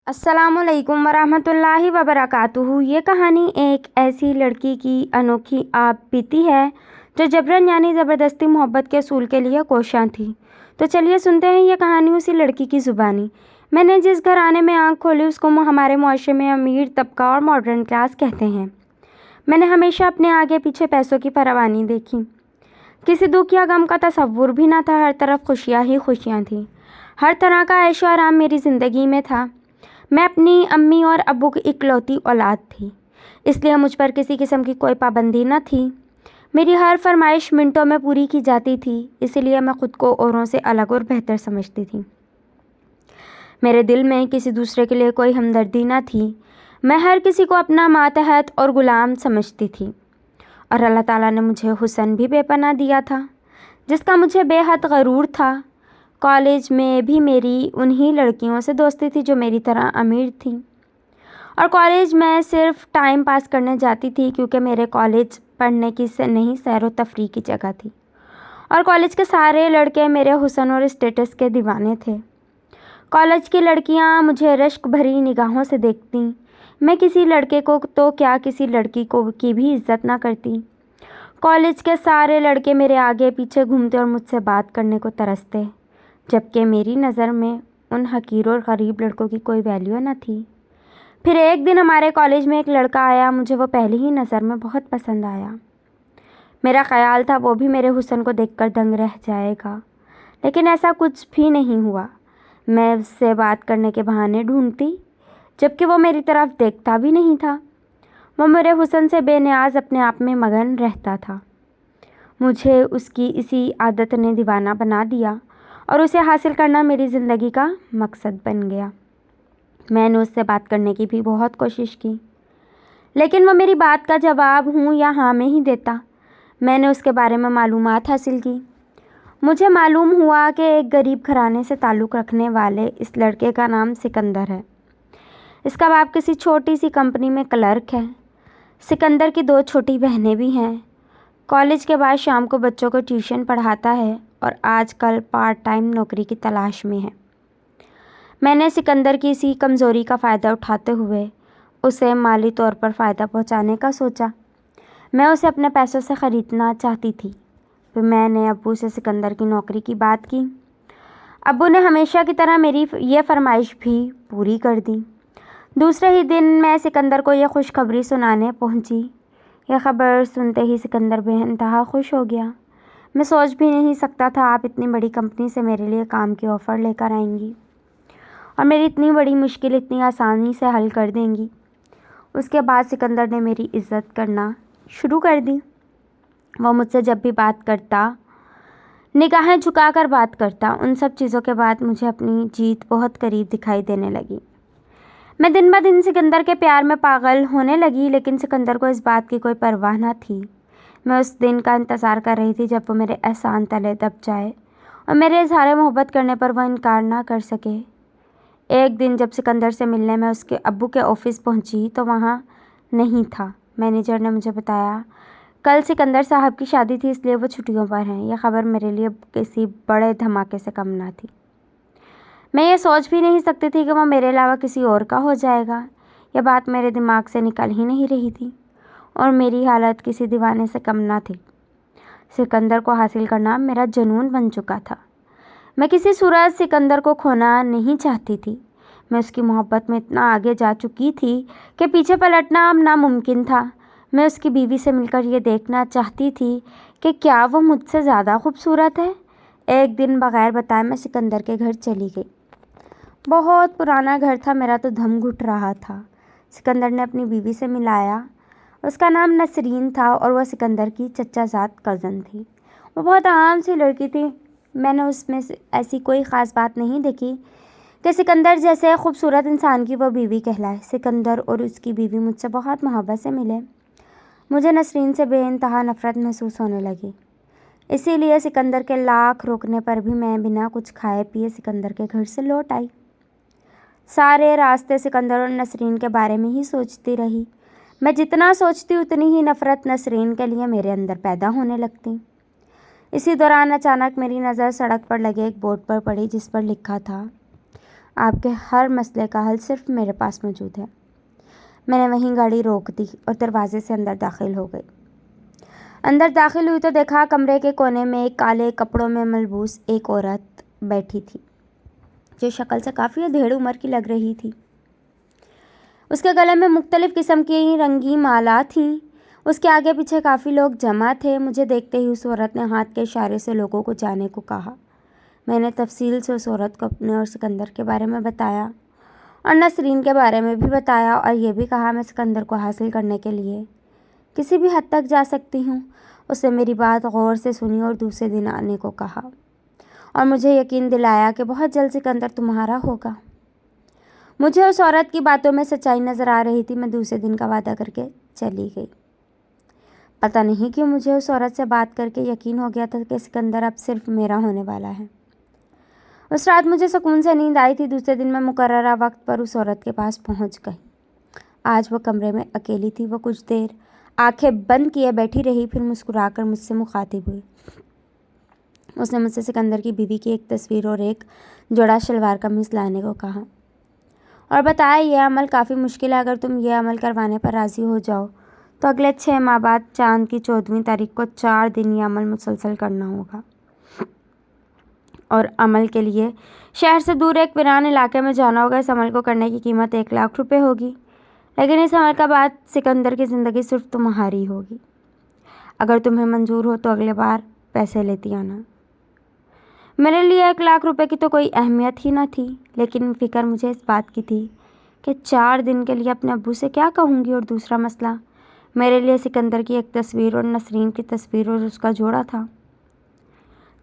السلام علیکم ورحمۃ اللہ وبرکاتہ۔ یہ کہانی ایک ایسی لڑکی کی انوکھی آپ بیتی ہے جو جبراً یعنی زبردستی محبت کے اصول کے لیے کوشاں تھی۔ تو چلیے سنتے ہیں یہ کہانی اسی لڑکی کی زبانی۔ میں نے جس گھرانے میں آنکھ کھولی اس کو ہمارے معاشرے میں امیر طبقہ اور ماڈرن کلاس کہتے ہیں۔ میں نے ہمیشہ اپنے آگے پیچھے پیسوں کی فراوانی دیکھی، کسی دکھ یا غم کا تصور بھی نہ تھا۔ ہر طرف خوشیاں ہی خوشیاں تھیں، ہر طرح کا عیش و آرام میری زندگی میں تھا۔ میں اپنی امی اور ابو کی اکلوتی اولاد تھی، اس لیے مجھ پر کسی قسم کی کوئی پابندی نہ تھی۔ میری ہر فرمائش منٹوں میں پوری کی جاتی تھی، اسی لیے میں خود کو اوروں سے الگ اور بہتر سمجھتی تھی۔ میرے دل میں کسی دوسرے کے لیے کوئی ہمدردی نہ تھی۔ میں ہر کسی کو اپنا ماتحت اور غلام سمجھتی تھی، اور اللہ تعالیٰ نے مجھے حسن بھی بے پناہ دیا تھا جس کا مجھے بے حد غرور تھا۔ کالج میں بھی میری انہی لڑکیوں سے دوستی تھی جو میری طرح امیر تھیں، اور کالج میں صرف ٹائم پاس کرنے جاتی تھی کیونکہ میرے کالج پڑھنے کی نہیں سیر و تفریح کی جگہ تھی، اور کالج کے سارے لڑکے میرے حسن اور اسٹیٹس کے دیوانے تھے۔ کالج کی لڑکیاں مجھے رشک بھری نگاہوں سے دیکھتیں۔ میں کسی لڑکے کو تو کیا کسی لڑکی کو کی بھی عزت نہ کرتی۔ کالج کے سارے لڑکے میرے آگے پیچھے گھومتے اور مجھ سے بات کرنے کو ترستے، جبکہ میری نظر میں ان حقیر اور غریب لڑکوں کی کوئی ویلیو نہ تھی۔ پھر ایک دن ہمارے کالج میں ایک لڑکا آیا، مجھے وہ پہلی ہی نظر میں بہت پسند آیا۔ میرا خیال تھا وہ بھی میرے حسن کو دیکھ کر دنگ رہ جائے گا، لیکن ایسا کچھ بھی نہیں ہوا۔ میں اس سے بات کرنے کے بہانے ڈھونڈتی، جبکہ وہ میری طرف دیکھتا بھی نہیں تھا۔ وہ میرے حسن سے بے نیاز اپنے آپ میں مگن رہتا تھا۔ مجھے اس کی اسی عادت نے دیوانہ بنا دیا، اور اسے حاصل کرنا میری زندگی کا مقصد بن گیا۔ میں نے اس سے بات کرنے کی بھی بہت کوشش کی، لیکن وہ میری بات کا جواب ہوں یا ہاں میں ہی دیتا۔ میں نے اس کے بارے میں معلومات حاصل کی۔ مجھے معلوم ہوا کہ ایک غریب گھرانے سے تعلق رکھنے والے اس لڑکے کا نام سکندر ہے۔ اس کا باپ کسی چھوٹی سی کمپنی میں کلرک ہے۔ سکندر کی 2 چھوٹی بہنیں بھی ہیں۔ کالج کے بعد شام کو بچوں کو ٹیوشن پڑھاتا ہے اور آج کل پارٹ ٹائم نوکری کی تلاش میں ہے۔ میں نے سکندر کی اسی کمزوری کا فائدہ اٹھاتے ہوئے اسے مالی طور پر فائدہ پہنچانے کا سوچا۔ میں اسے اپنے پیسوں سے خریدنا چاہتی تھی۔ پھر میں نے ابو سے سکندر کی نوکری کی بات کی۔ ابو نے ہمیشہ کی طرح میری یہ فرمائش بھی پوری کر دی۔ دوسرے ہی دن میں سکندر کو یہ خوشخبری سنانے پہنچی۔ یہ خبر سنتے ہی سکندر بے انتہا خوش ہو گیا۔ میں سوچ بھی نہیں سکتا تھا آپ اتنی بڑی کمپنی سے میرے لیے کام کی آفر لے کر آئیں گی اور میری اتنی بڑی مشکل اتنی آسانی سے حل کر دیں گی۔ اس کے بعد سکندر نے میری عزت کرنا شروع کر دی۔ وہ مجھ سے جب بھی بات کرتا نگاہیں جھکا کر بات کرتا۔ ان سب چیزوں کے بعد مجھے اپنی جیت بہت قریب دکھائی دینے لگی۔ میں دن بہ دن سکندر کے پیار میں پاگل ہونے لگی، لیکن سکندر کو اس بات کی کوئی پرواہ نہ تھی۔ میں اس دن کا انتظار کر رہی تھی جب وہ میرے احسان تلے دب جائے اور میرے اظہار محبت کرنے پر وہ انکار نہ کر سکے۔ ایک دن جب سکندر سے ملنے میں اس کے ابو کے آفس پہنچی تو وہاں نہیں تھا۔ مینیجر نے مجھے بتایا کل سکندر صاحب کی شادی تھی، اس لیے وہ چھٹیوں پر ہیں۔ یہ خبر میرے لیے کسی بڑے دھماکے سے کم نہ تھی۔ میں یہ سوچ بھی نہیں سکتی تھی کہ وہ میرے علاوہ کسی اور کا ہو جائے گا۔ یہ بات میرے دماغ سے نکل ہی نہیں رہی تھی، اور میری حالت کسی دیوانے سے کم نہ تھی۔ سکندر کو حاصل کرنا میرا جنون بن چکا تھا۔ میں کسی صورت سکندر کو کھونا نہیں چاہتی تھی۔ میں اس کی محبت میں اتنا آگے جا چکی تھی کہ پیچھے پلٹنا اب ناممکن تھا۔ میں اس کی بیوی سے مل کر یہ دیکھنا چاہتی تھی کہ کیا وہ مجھ سے زیادہ خوبصورت ہے۔ ایک دن بغیر بتائے میں سکندر کے گھر چلی گئی۔ بہت پرانا گھر تھا، میرا تو دم گھٹ رہا تھا۔ سکندر نے اپنی بیوی سے ملایا۔ اس کا نام نسرین تھا اور وہ سکندر کی چچا زاد کزن تھی۔ وہ بہت عام سی لڑکی تھی۔ میں نے اس میں ایسی کوئی خاص بات نہیں دیکھی کہ سکندر جیسے خوبصورت انسان کی وہ بیوی کہلائے۔ سکندر اور اس کی بیوی مجھ سے بہت محبت سے ملے۔ مجھے نسرین سے بے انتہا نفرت محسوس ہونے لگی، اسی لیے سکندر کے لاکھ روکنے پر بھی میں بنا کچھ کھائے پیے سکندر کے گھر سے لوٹ آئی۔ سارے راستے سکندر اور نسرین کے بارے میں ہی سوچتی رہی۔ میں جتنا سوچتی اتنی ہی نفرت نسرین کے لیے میرے اندر پیدا ہونے لگتی۔ اسی دوران اچانک میری نظر سڑک پر لگے ایک بورڈ پر پڑی جس پر لکھا تھا آپ کے ہر مسئلے کا حل صرف میرے پاس موجود ہے۔ میں نے وہیں گاڑی روک دی اور دروازے سے اندر داخل ہو گئی۔ اندر داخل ہوئی تو دیکھا کمرے کے کونے میں ایک کالے کپڑوں میں ملبوس ایک عورت بیٹھی تھی جو شکل سے کافی ادھیڑ عمر کی لگ رہی تھی۔ اس کے گلے میں مختلف قسم کی رنگین مالا تھیں۔ اس کے آگے پیچھے کافی لوگ جمع تھے۔ مجھے دیکھتے ہی اس عورت نے ہاتھ کے اشارے سے لوگوں کو جانے کو کہا۔ میں نے تفصیل سے اس عورت کو اپنے اور سکندر کے بارے میں بتایا اور نسرین کے بارے میں بھی بتایا اور یہ بھی کہا میں سکندر کو حاصل کرنے کے لیے کسی بھی حد تک جا سکتی ہوں۔ اس نے میری بات غور سے سنی اور دوسرے دن آنے کو کہا اور مجھے یقین دلایا کہ بہت جلد سکندر تمہارا ہوگا۔ مجھے اس عورت کی باتوں میں سچائی نظر آ رہی تھی۔ میں دوسرے دن کا وعدہ کر کے چلی گئی۔ پتہ نہیں کیوں مجھے اس عورت سے بات کر کے یقین ہو گیا تھا کہ سکندر اب صرف میرا ہونے والا ہے۔ اس رات مجھے سکون سے نیند آئی تھی۔ دوسرے دن میں مقررہ وقت پر اس عورت کے پاس پہنچ گئی۔ آج وہ کمرے میں اکیلی تھی۔ وہ کچھ دیر آنکھیں بند کیے بیٹھی رہی، پھر مسکرا کر مجھ سے مخاطب ہوئی۔ اس نے مجھ سے سکندر کی بیوی کی ایک تصویر اور ایک جوڑا شلوار قمیص لانے کو کہا اور بتایا یہ عمل کافی مشکل ہے۔ اگر تم یہ عمل کروانے پر راضی ہو جاؤ تو اگلے 6 ماہ بعد چاند کی 14ویں تاریخ کو 4 دن یہ عمل مسلسل کرنا ہوگا اور عمل کے لیے شہر سے دور ایک ویران علاقے میں جانا ہوگا۔ اس عمل کو کرنے کی قیمت 1,00,000 روپے ہوگی، لیکن اس عمل کا بعد سکندر کی زندگی صرف تمہاری ہوگی۔ اگر تمہیں منظور ہو تو اگلے بار پیسے لیتی آنا۔ میرے لیے 1,00,000 روپے کی تو کوئی اہمیت ہی نہ تھی، لیکن فکر مجھے اس بات کی تھی کہ 4 دن کے لیے اپنے ابو سے کیا کہوں گی۔ اور دوسرا مسئلہ میرے لیے سکندر کی ایک تصویر اور نسرین کی تصویر اور اس کا جوڑا تھا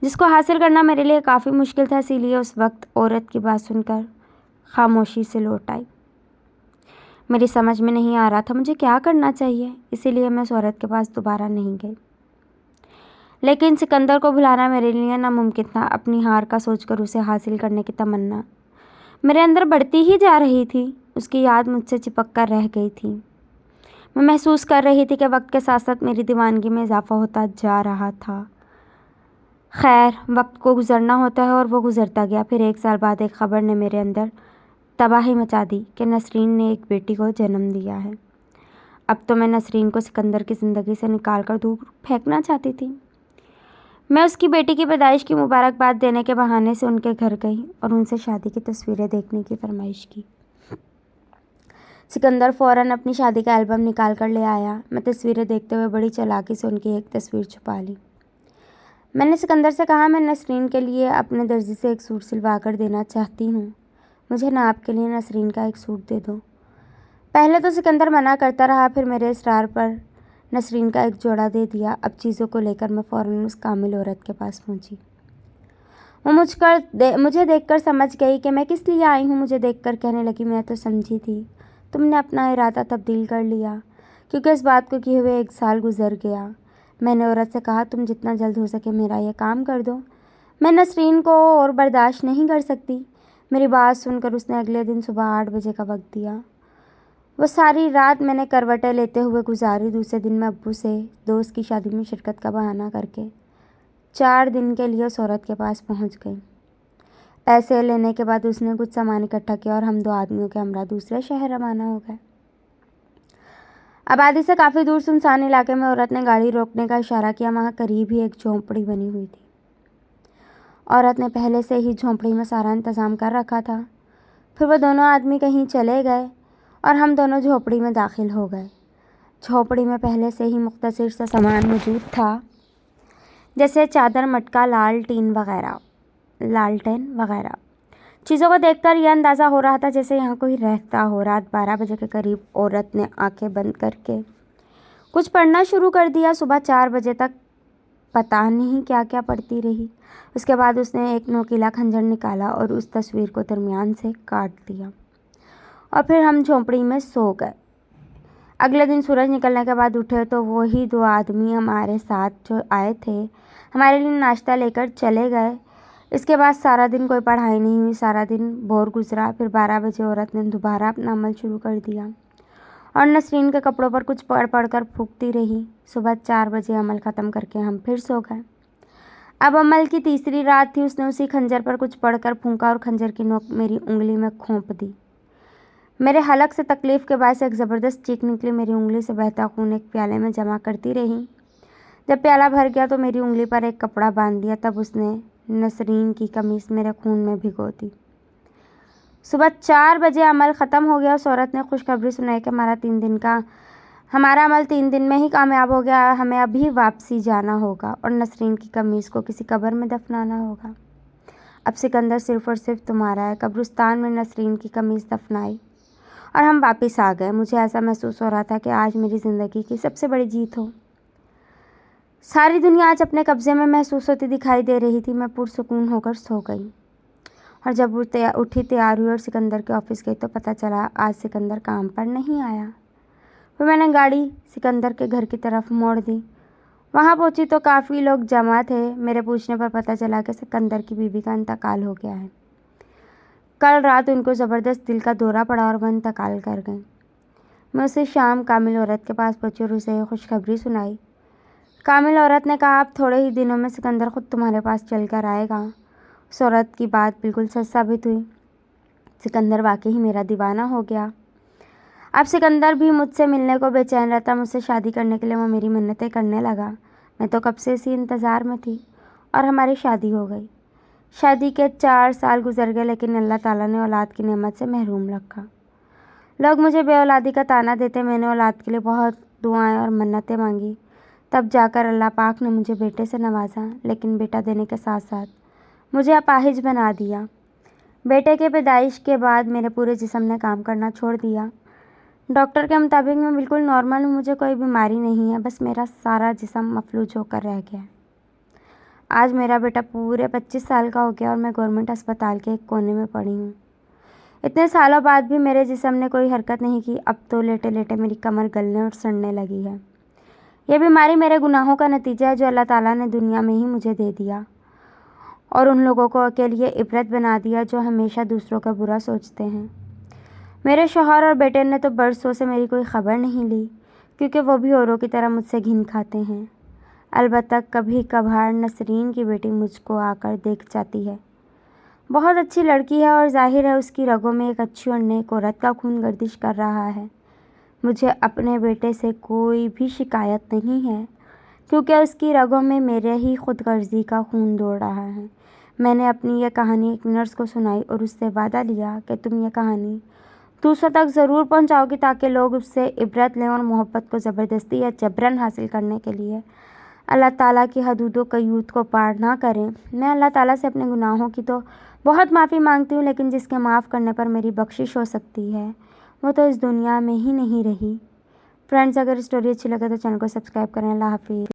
جس کو حاصل کرنا میرے لیے کافی مشکل تھا۔ اسی لیے اس وقت عورت کی بات سن کر خاموشی سے لوٹ آئی۔ میری سمجھ میں نہیں آ رہا تھا مجھے کیا کرنا چاہیے، اسی لیے میں اس عورت کے پاس دوبارہ نہیں گئی۔ لیکن سکندر کو بھلانا میرے لیے ناممکن تھا۔ اپنی ہار کا سوچ کر اسے حاصل کرنے کی تمنا میرے اندر بڑھتی ہی جا رہی تھی۔ اس کی یاد مجھ سے چپک کر رہ گئی تھی۔ میں محسوس کر رہی تھی کہ وقت کے ساتھ ساتھ میری دیوانگی میں اضافہ ہوتا جا رہا تھا۔ خیر، وقت کو گزرنا ہوتا ہے اور وہ گزرتا گیا۔ پھر 1 سال بعد ایک خبر نے میرے اندر تباہی مچا دی کہ نسرین نے ایک بیٹی کو جنم دیا ہے۔ اب تو میں نسرین کو سکندر کی زندگی سے نکال کر دور پھینکنا چاہتی تھی۔ میں اس کی بیٹی کی پیدائش کی مبارکباد دینے کے بہانے سے ان کے گھر گئی اور ان سے شادی کی تصویریں دیکھنے کی فرمائش کی۔ سکندر فوراً اپنی شادی کا البم نکال کر لے آیا۔ میں تصویریں دیکھتے ہوئے بڑی چالاکی سے ان کی ایک تصویر چھپا لی۔ میں نے سکندر سے کہا میں نسرین کے لیے اپنے درزی سے ایک سوٹ سلوا کر دینا چاہتی ہوں، مجھے ناپ کے لیے نسرین کا ایک سوٹ دے دو۔ پہلے تو سکندر منع کرتا رہا، پھر میرے اصرار پر نسرین کا ایک جوڑا دے دیا۔ اب چیزوں کو لے کر میں فوراً اس کامل عورت کے پاس پہنچی۔ وہ مجھے دیکھ کر سمجھ گئی کہ میں کس لیے آئی ہوں۔ مجھے دیکھ کر کہنے لگی میں تو سمجھی تھی تم نے اپنا ارادہ تبدیل کر لیا، کیونکہ اس بات کو کیے ہوئے 1 سال گزر گیا۔ میں نے عورت سے کہا تم جتنا جلد ہو سکے میرا یہ کام کر دو، میں نسرین کو اور برداشت نہیں کر سکتی۔ میری بات سن کر اس نے اگلے دن صبح 8 بجے کا وقت دیا۔ وہ ساری رات میں نے کروٹیں لیتے ہوئے گزاری۔ دوسرے دن میں ابو سے دوست کی شادی میں شرکت کا بہانہ کر کے 4 دن کے لیے اس عورت کے پاس پہنچ گئی۔ پیسے لینے کے بعد اس نے کچھ سامان اکٹھا کیا اور ہم 2 آدمیوں کے ہمراہ دوسرے شہر روانہ ہو گئے۔ آبادی سے کافی دور سنسان علاقے میں عورت نے گاڑی روکنے کا اشارہ کیا۔ وہاں قریب ہی ایک جھونپڑی بنی ہوئی تھی۔ عورت نے پہلے سے ہی جھونپڑی میں سارا انتظام کر رکھا تھا۔ پھر وہ دونوں آدمی کہیں چلے گئے اور ہم دونوں جھونپڑی میں داخل ہو گئے۔ جھونپڑی میں پہلے سے ہی مختصر سا سامان موجود تھا، جیسے چادر، مٹکا، لالٹین وغیرہ۔ چیزوں کو دیکھ کر یہ اندازہ ہو رہا تھا جیسے یہاں کوئی رہتا ہو۔ رات 12 بجے کے قریب عورت نے آنکھیں بند کر کے کچھ پڑھنا شروع کر دیا۔ صبح 4 بجے تک پتہ نہیں کیا کیا پڑھتی رہی۔ اس کے بعد اس نے ایک نوکیلا خنجر نکالا اور اس تصویر کو درمیان سے کاٹ دیا اور پھر ہم جھونپڑی میں سو گئے۔ اگلے دن سورج نکلنے کے بعد اٹھے تو وہی 2 آدمی ہمارے ساتھ جو آئے تھے ہمارے لیے ناشتہ لے کر چلے گئے۔ اس کے بعد سارا دن کوئی پڑھائی نہیں ہوئی، سارا دن بور گزرا۔ پھر 12 بجے عورت نے دوبارہ اپنا عمل شروع کر دیا اور نسرین کے کپڑوں پر کچھ پڑھ کر پھونکتی رہی۔ صبح 4 بجے عمل ختم کر کے ہم پھر سو گئے۔ اب عمل کی تیسری رات تھی۔ اس نے اسی خنجر پر کچھ پڑھ کر پھونکا اور خنجر کی نوک میری انگلی میں کھونپ دی۔ میرے حلق سے تکلیف کے باعث ایک زبردست چیخ نکلی۔ میری انگلی سے بہتا خون ایک پیالے میں جمع کرتی رہی۔ جب پیالہ بھر گیا تو میری انگلی پر ایک کپڑا باندھ دیا۔ تب اس نے نسرین کی قمیص میرے خون میں بھگو دی۔ صبح 4 بجے عمل ختم ہو گیا۔ اس عورت نے خوشخبری سنائی کہ ہمارا عمل 3 دن میں ہی کامیاب ہو گیا۔ ہمیں ابھی واپسی جانا ہوگا اور نسرین کی قمیص کو کسی قبر میں دفنانا ہوگا۔ اب سکندر صرف اور صرف تمہارا ہے۔ قبرستان میں نسرین کی قمیص دفنائی اور ہم واپس آ گئے۔ مجھے ایسا محسوس ہو رہا تھا کہ آج میری زندگی کی سب سے بڑی جیت ہو۔ ساری دنیا آج اپنے قبضے میں محسوس ہوتی دکھائی دے رہی تھی۔ میں پرسکون ہو کر سو گئی اور جب اٹھی تیار ہوئی اور سکندر کے آفس گئی تو پتہ چلا آج سکندر کام پر نہیں آیا۔ پھر میں نے گاڑی سکندر کے گھر کی طرف موڑ دی۔ وہاں پہنچی تو کافی لوگ جمع تھے۔ میرے پوچھنے پر پتہ چلا کہ سکندر کی بیوی کا انتقال ہو گیا ہے۔ کل رات ان کو زبردست دل کا دورہ پڑا اور وہ انتقال کر گئیں۔ میں اسی شام کامل عورت کے پاس پہنچی اور اسے یہ خوشخبری سنائی۔ کامل عورت نے کہا اب تھوڑے ہی دنوں میں سکندر خود تمہارے پاس چل کر آئے گا۔ اس عورت کی بات بالکل سچ ثابت ہوئی۔ سکندر واقعی میرا دیوانہ ہو گیا۔ اب سکندر بھی مجھ سے ملنے کو بے چین رہتا۔ مجھ سے شادی کرنے کے لیے وہ میری منتیں کرنے لگا۔ میں تو کب سے اسی انتظار میں تھی اور ہماری شادی ہو گئی۔ شادی کے 4 سال گزر گئے لیکن اللہ تعالیٰ نے اولاد کی نعمت سے محروم رکھا۔ لوگ مجھے بے اولادی کا طعنہ دیتے۔ میں نے اولاد کے لیے بہت دعائیں اور منتیں مانگی، تب جا کر اللہ پاک نے مجھے بیٹے سے نوازا، لیکن بیٹا دینے کے ساتھ ساتھ مجھے اپاہج بنا دیا۔ بیٹے کے پیدائش کے بعد میرے پورے جسم نے کام کرنا چھوڑ دیا۔ ڈاکٹر کے مطابق میں بالکل نارمل ہوں، مجھے کوئی بیماری نہیں ہے، بس میرا سارا جسم مفلوج ہو کر رہ گیا ہے۔ آج میرا بیٹا پورے 25 سال کا ہو گیا اور میں گورنمنٹ اسپتال کے ایک کونے میں پڑی ہوں۔ اتنے سالوں بعد بھی میرے جسم نے کوئی حرکت نہیں کی۔ اب تو لیٹے لیٹے میری کمر گلنے اور سڑنے لگی ہے۔ یہ بیماری میرے گناہوں کا نتیجہ ہے جو اللہ تعالیٰ نے دنیا میں ہی مجھے دے دیا اور ان لوگوں کے لیے عبرت بنا دیا جو ہمیشہ دوسروں کا برا سوچتے ہیں۔ میرے شوہر اور بیٹے نے تو برسوں سے میری کوئی خبر نہیں لی کیونکہ وہ بھی اوروں کی طرح مجھ سے گھن کھاتے ہیں۔ البتہ کبھی کبھار نسرین کی بیٹی مجھ کو آ کر دیکھ جاتی ہے۔ بہت اچھی لڑکی ہے اور ظاہر ہے اس کی رگوں میں ایک اچھی اور نیک عورت کا خون گردش کر رہا ہے۔ مجھے اپنے بیٹے سے کوئی بھی شکایت نہیں ہے کیونکہ اس کی رگوں میں میرے ہی خود غرضی کا خون دوڑ رہا ہے۔ میں نے اپنی یہ کہانی ایک نرس کو سنائی اور اس سے وعدہ لیا کہ تم یہ کہانی دوسروں تک ضرور پہنچاؤ گی تاکہ لوگ اس سے عبرت لیں اور محبت کو زبردستی یا جبراً حاصل کرنے کے لیے اللہ تعالیٰ کی حدود و قیود کو پار نہ کریں۔ میں اللہ تعالیٰ سے اپنے گناہوں کی تو بہت معافی مانگتی ہوں، لیکن جس کے معاف کرنے پر میری بخشش ہو سکتی ہے وہ تو اس دنیا میں ہی نہیں رہی۔ فرینڈز، اگر اسٹوری اچھی لگے تو چینل کو سبسکرائب کریں۔ اللہ حافظ۔